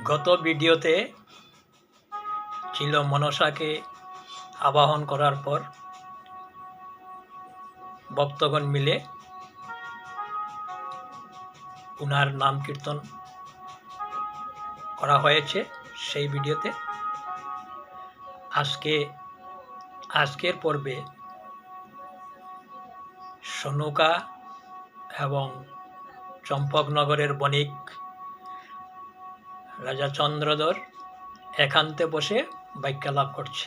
গত ভিডিওতে ছিল মনসাকে আবাহন করার পর ভক্তগণ মিলে উনার নাম কীর্তন করা হয়েছে। সেই ভিডিওতে আজকের পর্বে সনুকা এবং চম্পকনগরের বণিক রাজা চন্দ্রধর একান্তে বসে বাক্যালাপ করছে।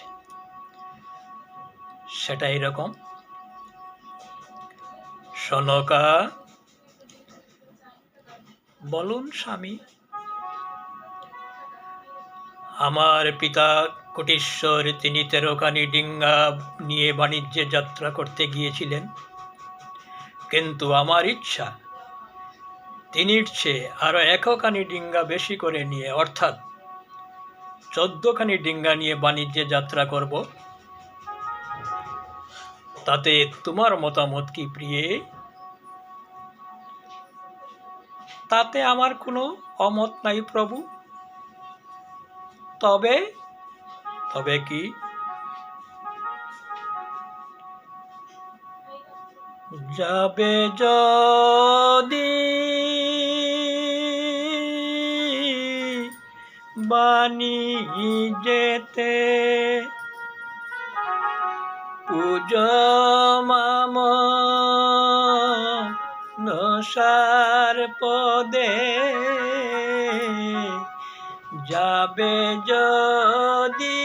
সেটা এরকম: সনকা, বলুন স্বামী, আমার পিতা কোটিশ্বর, তিনি 13খানি ডিঙ্গা নিয়ে বাণিজ্যে যাত্রা করতে গিয়েছিলেন, কিন্তু আমার ইচ্ছা তিনির চেয়ে আরো 1খানি ডিঙ্গা বেশি করে নিয়ে, অর্থাৎ 14খানি ডিঙ্গা নিয়ে বাণিজ্যে যাত্রা করব। তাতে তোমার মতামত কি প্রিয়ে? তাতে আমার কোনো অমত নাই প্রভু। তবে কি? যাবে যদি বাণিজ্যেতে, পূজো মাম নসার পদে, যাবে যদি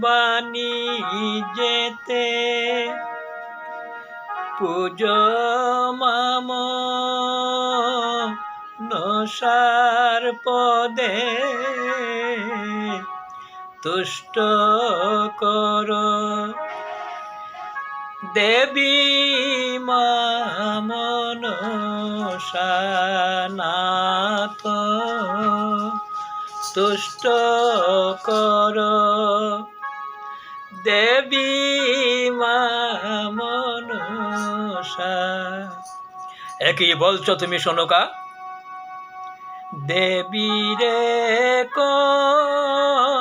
বাণিজ্যেতে, পূজো মাম নসার পদে, তুষ্ট কর দেবী মা মনসা নাথ, তুষ্ট কর দেবী মা মনসা। একই বলছো তুমি সনকা? দেবীরে করিলে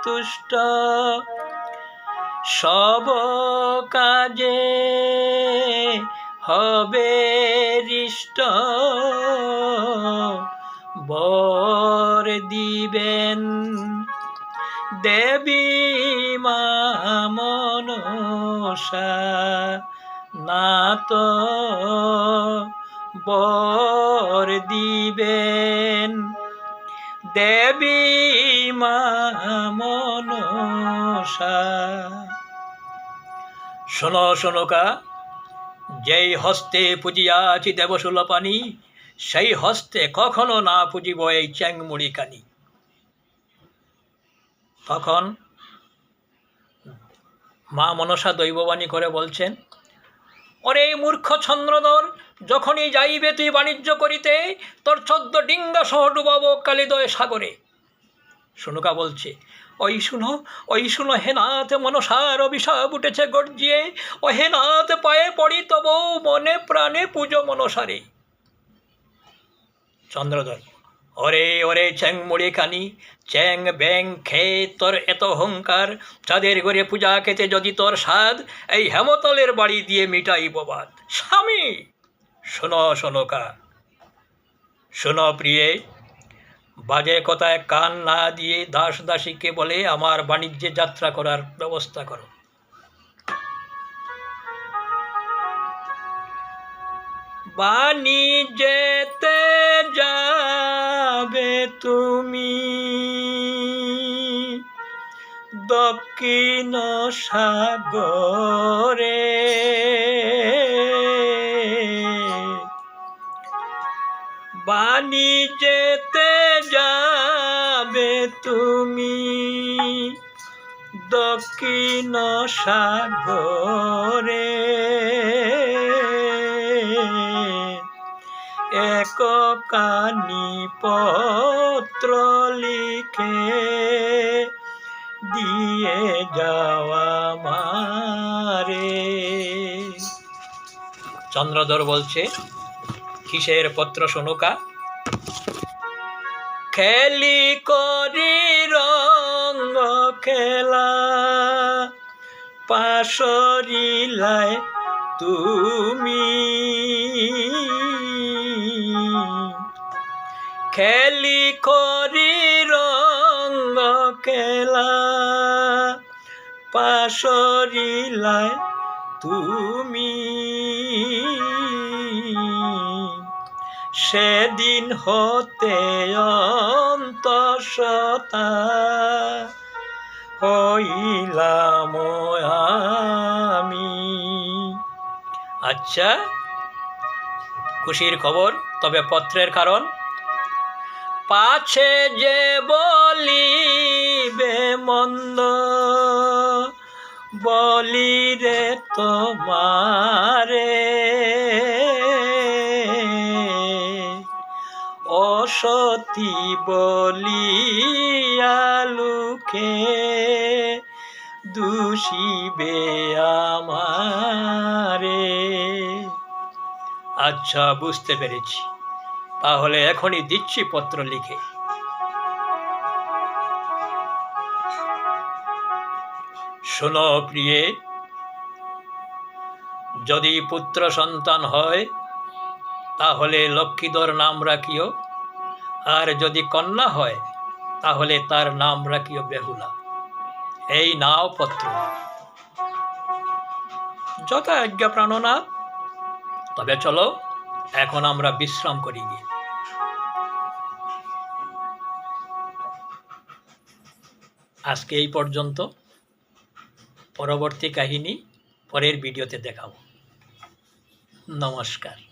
তুষ্ট, সব কাজে হবে হৃষ্ট, বর দিবেন দেবী মা মনসা নাথ, বর দিবেন দেবী মা মনসা। শোনো সনকা, যেই হস্তে পুজিয়াছি দেবশূলপাণি, সেই হস্তে কখনো না পুজিব এই চ্যাংমুড়ি কানি। তখন মা মনসা দৈববাণী করে বলছেন, ওরে মূর্খ চন্দ্রধর, যখনই যাইবে তুই বাণিজ্য করিতে, তোর 14 ডিঙ্গা সহ ডুবাবো কালিদয় সাগরে। সনুকা বলছে, ওই শুনো হে নাথ, মনসার অভিশাপ উঠেছে গর্জিয়ে, ও হে নাথ, পায়ে পড়ি তবু মনে প্রাণে পূজো মনসারে। চন্দ্রধর, ওরে চ্যাংমুড়ি কানি, চ্যাং ব্যাং খেয়ে তোর এত অহংকার, চাঁদের ঘরে পূজা খেতে যদি তোর স্বাদ, এই হেমতলের বাড়ি দিয়ে মিটাই বাদ। স্বামী, শোনো সনকা, শোনো প্রিয়ে, বাজে কথায় কান না দিয়ে দাস দাসীকে বলে আমার বাণিজ্যে যাত্রা করার ব্যবস্থা করো। বাণিজ্যেতে যাবে তুমি দক্ষিণ সাগরে, বাণিজ্যেতে যাবে তুমি দক্ষিণ সাগরে, 1খানি পত্র লিখে দিয়ে যাওয়া মারে। চন্দ্রধর বলছে, কিসের পত্র শোনুকা? খেলি করি রঙ্গ খেলা, পাশরিলায় তুমি। খেলি করি রঙ্গ খেলা, পাশরিলায় তুমি। সেদিন হতে অন্তঃসত্ত্বা হইলাম আমি। আচ্ছা, খুশির খবর। তবে পত্রের কারণ? পাছে যে বলিবে মন্দ, বলিরে তোমারে। অসতী বলিয়া লোকে দূষিবে আমারে। আচ্ছা, বুঝতে পেরেছি। তাহলে এখনই দিচ্ছি পত্র লিখে। শোনো প্রিয়ে, যদি পুত্র সন্তান হয় তাহলে লক্ষ্মীধর নাম রাখিও, আর যদি কন্যা হয় তাহলে তার নাম রাখিও বেহুলা। এই নাও পত্র। যথা আজ্ঞা প্রাণনাথ। তবে চলো এখন আমরা বিশ্রাম করি গিয়ে। আজকে এই পর্যন্ত। পরবর্তী কাহিনী পরের ভিডিওতে দেখাবো। নমস্কার।